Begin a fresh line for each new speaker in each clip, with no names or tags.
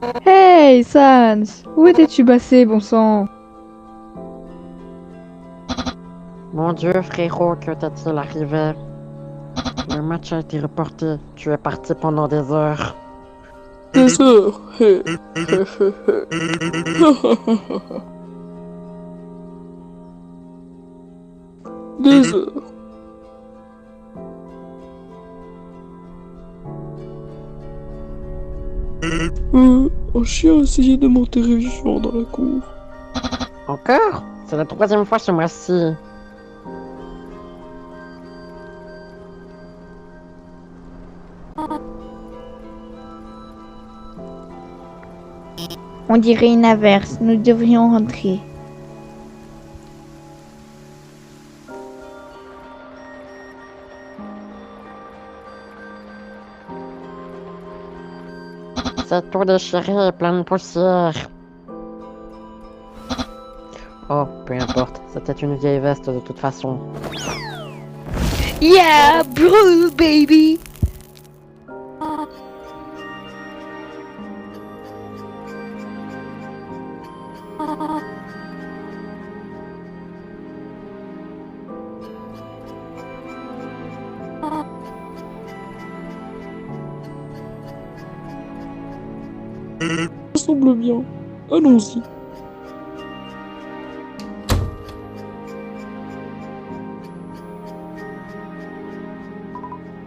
Hey, Sans! Où étais-tu passé, bon sang?
Mon Dieu, frérot, que t'est-il arrivé? Le match a été reporté. Tu es parti pendant des heures.
Des heures, hé, hé, hé, hé. Des heures. Un chien a essayé de m'enterrer vivant dans la cour.
Encore? C'est la troisième fois ce mois-ci.
On dirait une averse, nous devrions rentrer.
C'est tout déchiré et plein de poussière. Oh, peu importe, c'était une vieille veste de toute façon.
Yeah, bro, baby!
Ça semble bien. Allons-y.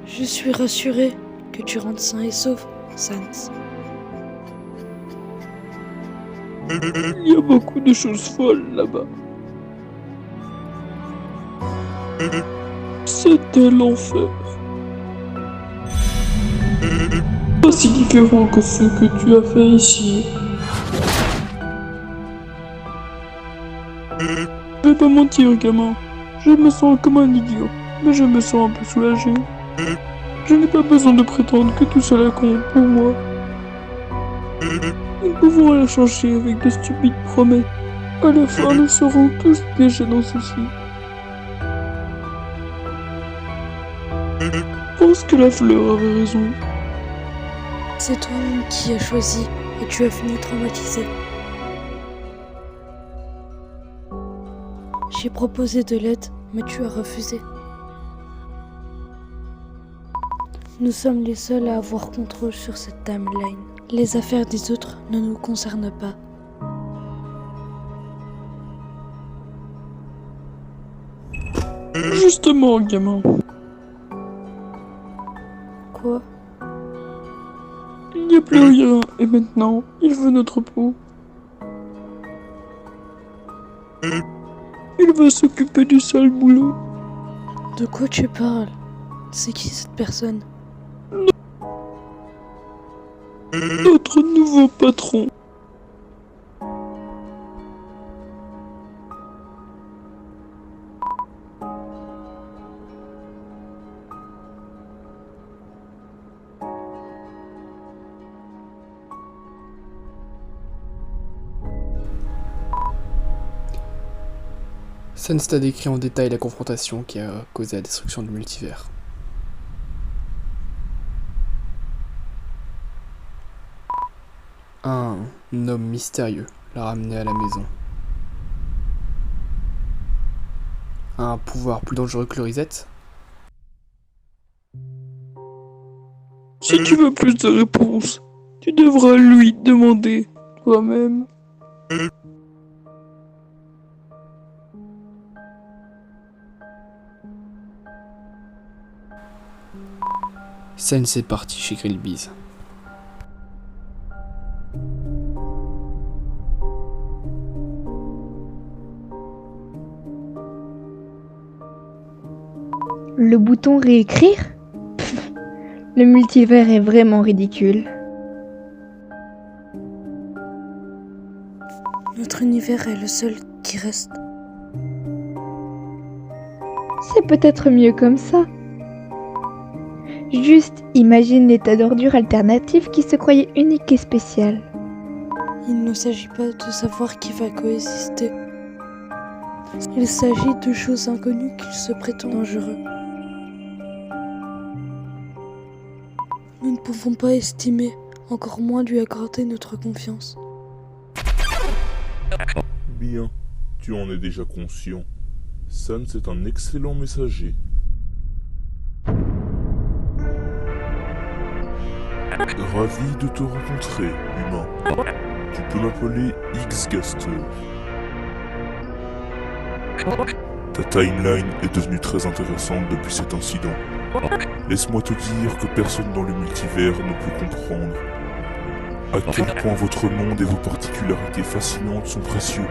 Je suis rassuré que tu rentres sain et sauf, Sans.
Il y a beaucoup de choses folles là-bas. C'était l'enfer. Pas si différent que ce que tu as fait ici. Je vais pas mentir, gamin. Je me sens comme un idiot, mais je me sens un peu soulagé. Je n'ai pas besoin de prétendre que tout cela compte pour moi. Nous pouvons la changer avec de stupides promesses. À la fin, nous serons tous piégés dans ceci. Je pense que la fleur avait raison.
C'est toi-même qui as choisi et tu as fini traumatisé. J'ai proposé de l'aide, mais tu as refusé. Nous sommes les seuls à avoir contrôle sur cette timeline. Les affaires des autres ne nous concernent pas.
Justement, gamin.
Quoi?
Il n'y a plus rien, et maintenant, il veut notre peau. Il va s'occuper du sale boulot.
De quoi tu parles? C'est qui cette personne?
Notre nouveau patron.
Sans t'a décrit en détail la confrontation qui a causé la destruction du multivers. Un homme mystérieux l'a ramené à la maison. Un pouvoir plus dangereux que le reset?
Si tu veux plus de réponses, tu devras lui demander toi-même.
Sans est parti chez Grillbiz.
Le bouton réécrire? Pff, le multivers est vraiment ridicule.
Notre univers est le seul qui reste.
C'est peut-être mieux comme ça. Juste imagine l'état d'ordure alternatif qui se croyait unique et spécial.
Il ne s'agit pas de savoir qui va coexister. Il s'agit de choses inconnues qui se prétendent dangereux. Nous ne pouvons pas estimer encore moins lui accorder notre confiance.
Bien, tu en es déjà conscient. Sun, c'est un excellent messager. Ravi de te rencontrer, humain. Tu peux m'appeler X-Gaster. Ta timeline est devenue très intéressante depuis cet incident. Laisse-moi te dire que personne dans le multivers ne peut comprendre à quel point votre monde et vos particularités fascinantes sont précieux.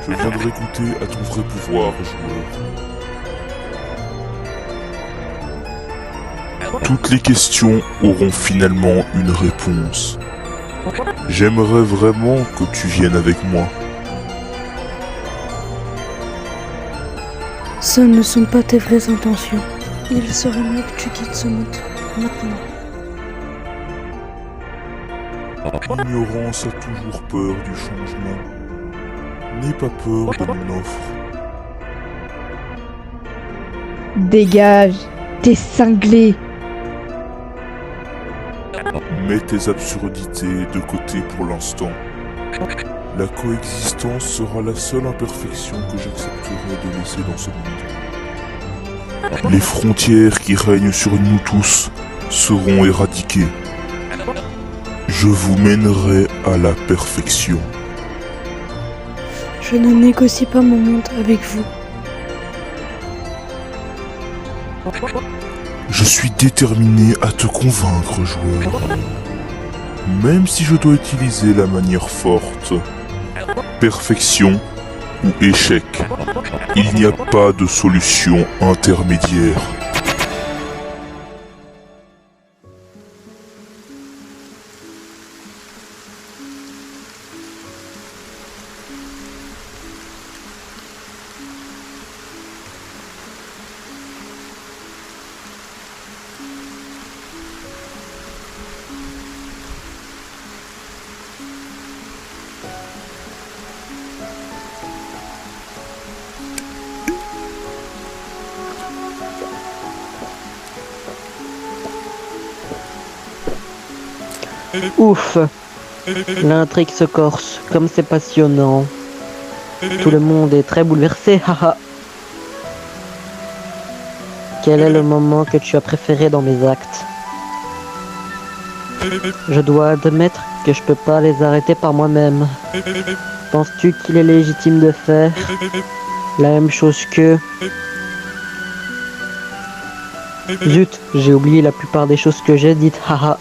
Je viendrai goûter à ton vrai pouvoir, joueur. Toutes les questions auront finalement une réponse. J'aimerais vraiment que tu viennes avec moi.
Ce ne sont pas tes vraies intentions. Il serait mieux que tu quittes ce monde maintenant.
L'ignorance a toujours peur du changement. N'aie pas peur de mon offre.
Dégage, t'es cinglé.
Mets tes absurdités de côté pour l'instant. La coexistence sera la seule imperfection que j'accepterai de laisser dans ce monde. Les frontières qui règnent sur nous tous seront éradiquées. Je vous mènerai à la perfection.
Je ne négocie pas mon monde avec vous.
Je suis déterminé à te convaincre, joueur. Même si je dois utiliser la manière forte. Perfection ou échec. Il n'y a pas de solution intermédiaire.
Ouf, l'intrigue se corse, comme c'est passionnant. Tout le monde est très bouleversé, haha. Quel est le moment que tu as préféré dans mes actes? Je dois admettre que je peux pas les arrêter par moi-même. Penses-tu qu'il est légitime de faire la même chose que... Zut, j'ai oublié la plupart des choses que j'ai dites, haha.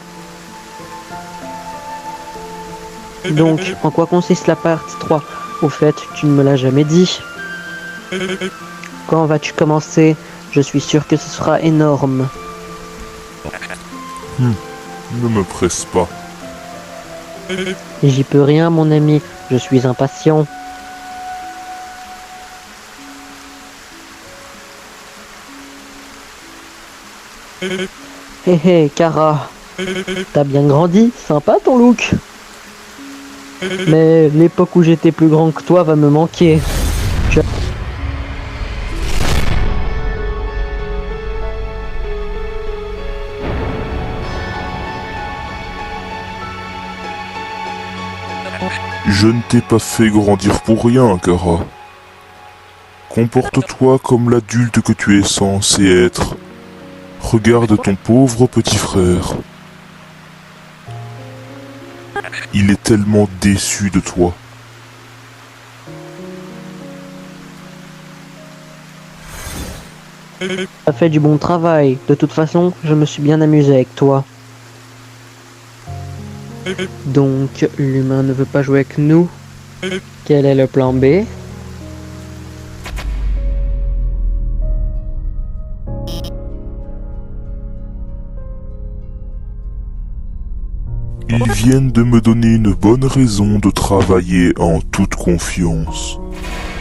Donc, en quoi consiste la partie 3? Au fait, tu ne me l'as jamais dit. Quand vas-tu commencer? Je suis sûr que ce sera énorme.
Ne me presse pas.
J'y peux rien, mon ami. Je suis impatient. Hé hé, Kara. T'as bien grandi, sympa ton look. Mais l'époque où j'étais plus grand que toi va me manquer.
Je ne t'ai pas fait grandir pour rien, Kara. Comporte-toi comme l'adulte que tu es censé être. Regarde ton pauvre petit frère. Il est tellement déçu de toi.
T'as fait du bon travail. De toute façon, je me suis bien amusé avec toi. Donc, l'humain ne veut pas jouer avec nous. Quel est le plan B?
Ils viennent de me donner une bonne raison de travailler en toute confiance.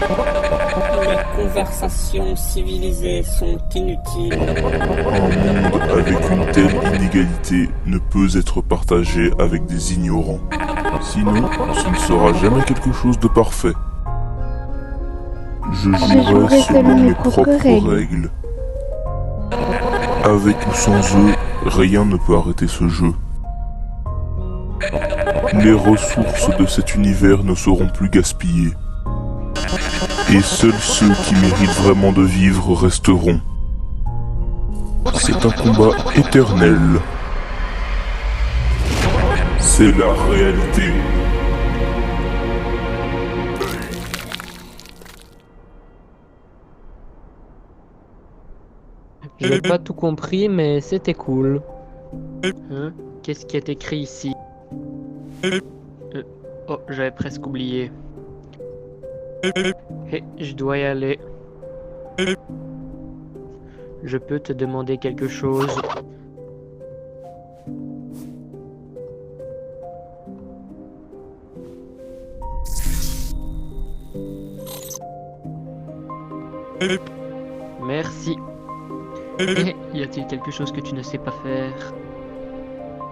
Les conversations civilisées sont inutiles.
Un monde avec une telle inégalité ne peut être partagé avec des ignorants. Sinon, ce ne sera jamais quelque chose de parfait. Je jouerai selon mes propres règles. Avec ou sans eux, rien ne peut arrêter ce jeu. Les ressources de cet univers ne seront plus gaspillées. Et seuls ceux qui méritent vraiment de vivre resteront. C'est un combat éternel. C'est la réalité.
J'ai pas tout compris, mais c'était cool. Hein? Qu'est-ce qui est écrit ici? Oh, j'avais presque oublié. Hé, je dois y aller. Je peux te demander quelque chose? Merci. Y a-t-il quelque chose que tu ne sais pas faire?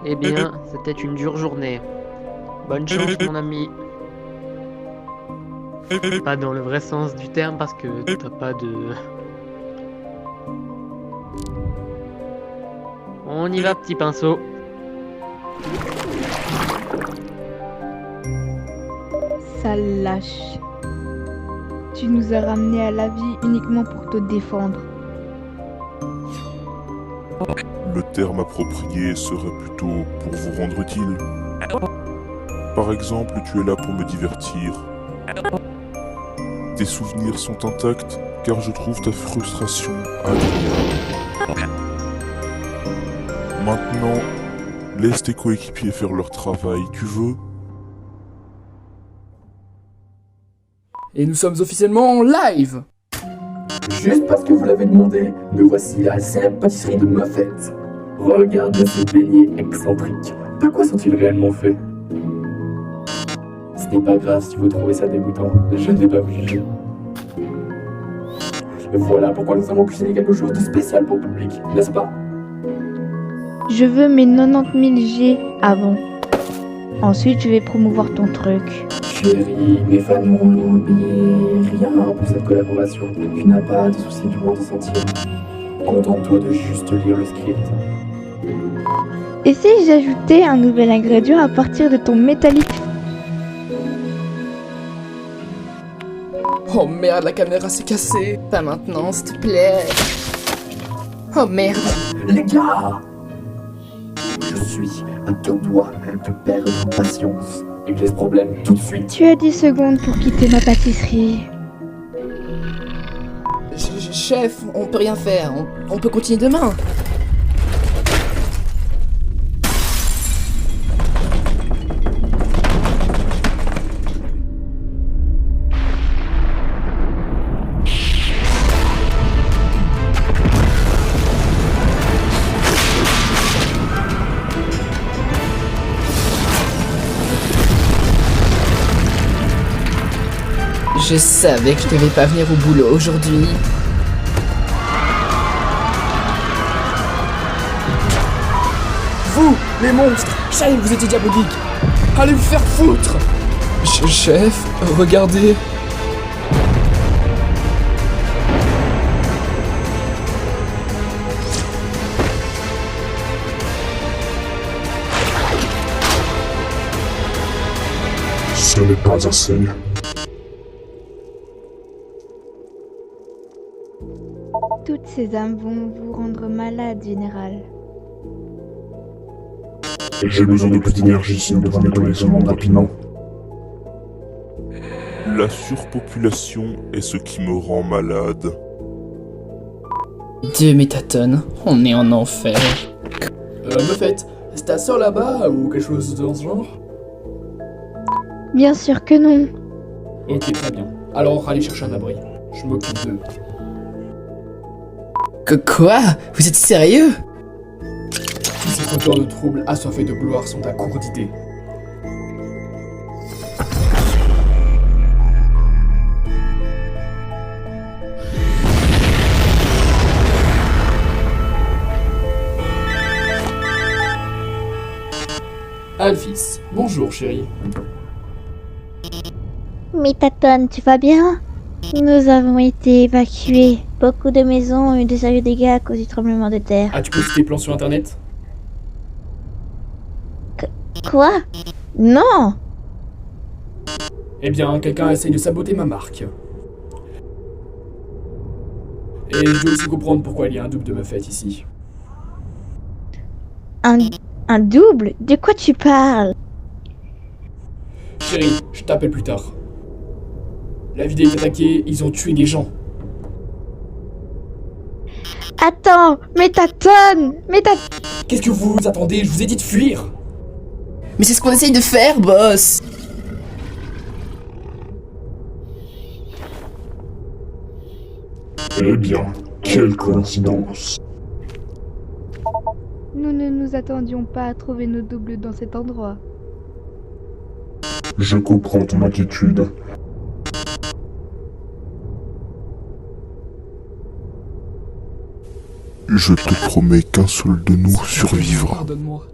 Eh bien, c'était une dure journée. Bonne chance, mon ami. Pas dans le vrai sens du terme parce que t'as pas de... On y va, petit pinceau.
Sale lâche. Tu nous as ramenés à la vie uniquement pour te défendre.
Le terme approprié serait plutôt pour vous rendre utile. Par exemple, tu es là pour me divertir. Tes souvenirs sont intacts car je trouve ta frustration agréable. Maintenant, laisse tes coéquipiers faire leur travail, tu veux?
Et nous sommes officiellement en live!
Juste parce que vous l'avez demandé, me voici à la célèbre pâtisserie de Muffet. Regardez ces beignets excentriques. De quoi sont-ils réellement faits? Ce n'est pas grave si vous trouvez ça dégoûtant, je ne vais pas vous juger. Voilà pourquoi nous avons cuisiné quelque chose de spécial pour le public, n'est-ce pas?
Je veux mes 90 000 G avant. Ensuite, je vais promouvoir ton truc.
Chérie, mes fans n'auront oublié rien pour cette collaboration. Tu n'as pas de soucis du monde sentir. Contente-toi de juste lire le script.
Et si j'ajoutais un nouvel ingrédient à partir de ton métallique?
Oh merde, la caméra s'est cassée! Pas maintenant, s'il te plaît! Oh merde!
Les gars! Je suis à deux doigts de perdre patience. Il y a ce problème tout de suite.
Tu as 10 secondes pour quitter ma pâtisserie.
Chef, on peut rien faire. On peut continuer demain. Je savais que je devais pas venir au boulot aujourd'hui. Vous, les monstres, Shane, vous étiez diaboliques. Allez vous faire foutre. Chef, regardez.
Ce n'est pas assez.
Toutes ces âmes vont vous rendre malade, général.
J'ai besoin de plus d'énergie si nous devons nettoyer ce monde rapidement. La surpopulation est ce qui me rend malade.
2 métatonnes, on est en enfer. Muffet, c'est ta sœur là-bas ou quelque chose dans ce genre?
Bien sûr que non.
Ok, très bien. Alors, allez chercher un abri. Je m'occupe d'eux. Quoi? Vous êtes sérieux? Tous ces fauteurs de troubles assoiffés de gloire sont à court d'idées. Alphys, bonjour chérie.
Métatonne, tu vas bien? Nous avons été évacués. Beaucoup de maisons ont eu de sérieux dégâts à cause du tremblement de terre.
As-tu posté tes plans sur internet?
Quoi?
Non!
Eh bien, quelqu'un essaye de saboter ma marque. Et je dois aussi comprendre pourquoi il y a un double de ma fête ici.
Un double? De quoi tu parles?
Chérie, je t'appelle plus tard. La ville est attaquée, ils ont tué des gens.
Attends, Métatone!
Qu'est-ce que vous attendez? Je vous ai dit de fuir.
Mais c'est ce qu'on essaye de faire, boss.
Eh bien, quelle coïncidence.
Nous ne nous attendions pas à trouver nos doubles dans cet endroit.
Je comprends ton inquiétude. Je te promets qu'un seul de nous survivra.
Pardonne-moi.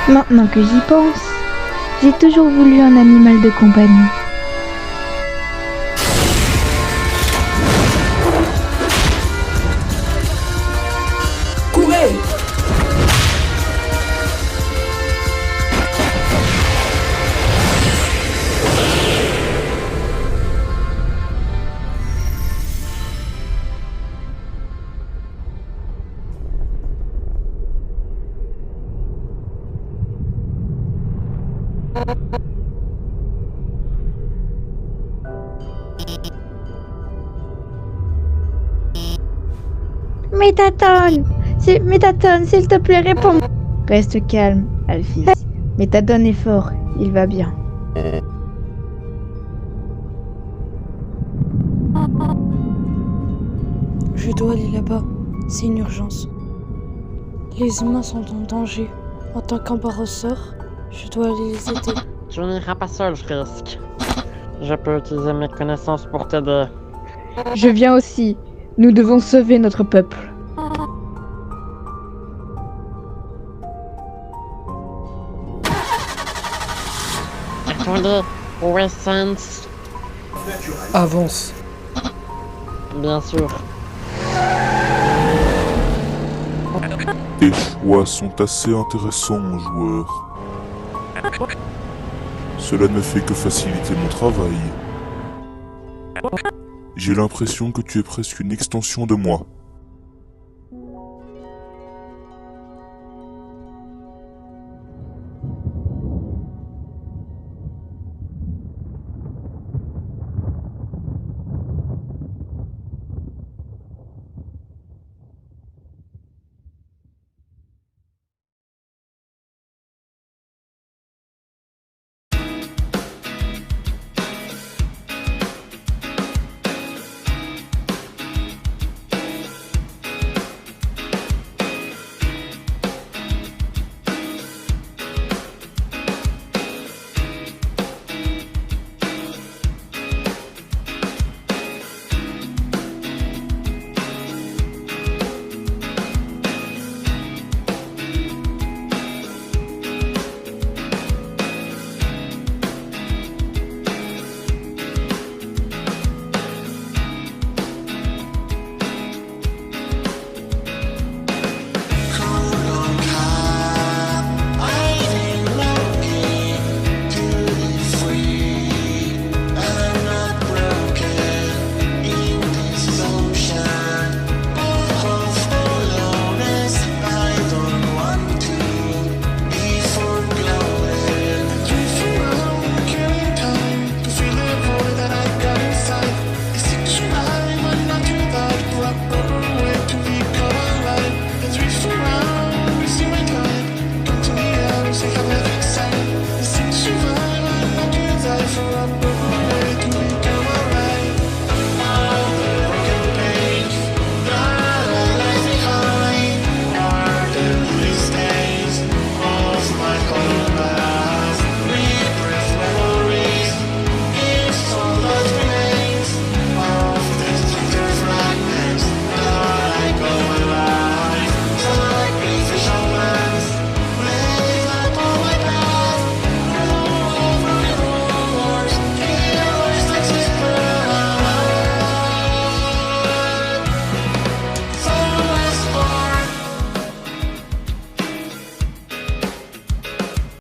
Maintenant que j'y pense, j'ai toujours voulu un animal de compagnie.
Courez!
Métatone, s'il te plaît, réponds-moi. Reste calme, Alphys. Métatone est fort, il va bien.
Je dois aller là-bas. C'est une urgence. Les humains sont en danger. En tant qu'embarrasseur, je dois aller les aider.
Tu n'iras pas seul, je risque. Je peux utiliser mes connaissances pour t'aider.
Je viens aussi. Nous devons sauver notre peuple.
Attendez, où est Sans?
Avance.
Bien sûr.
Tes choix sont assez intéressants, mon joueur. Cela ne fait que faciliter mon travail. J'ai l'impression que tu es presque une extension de moi.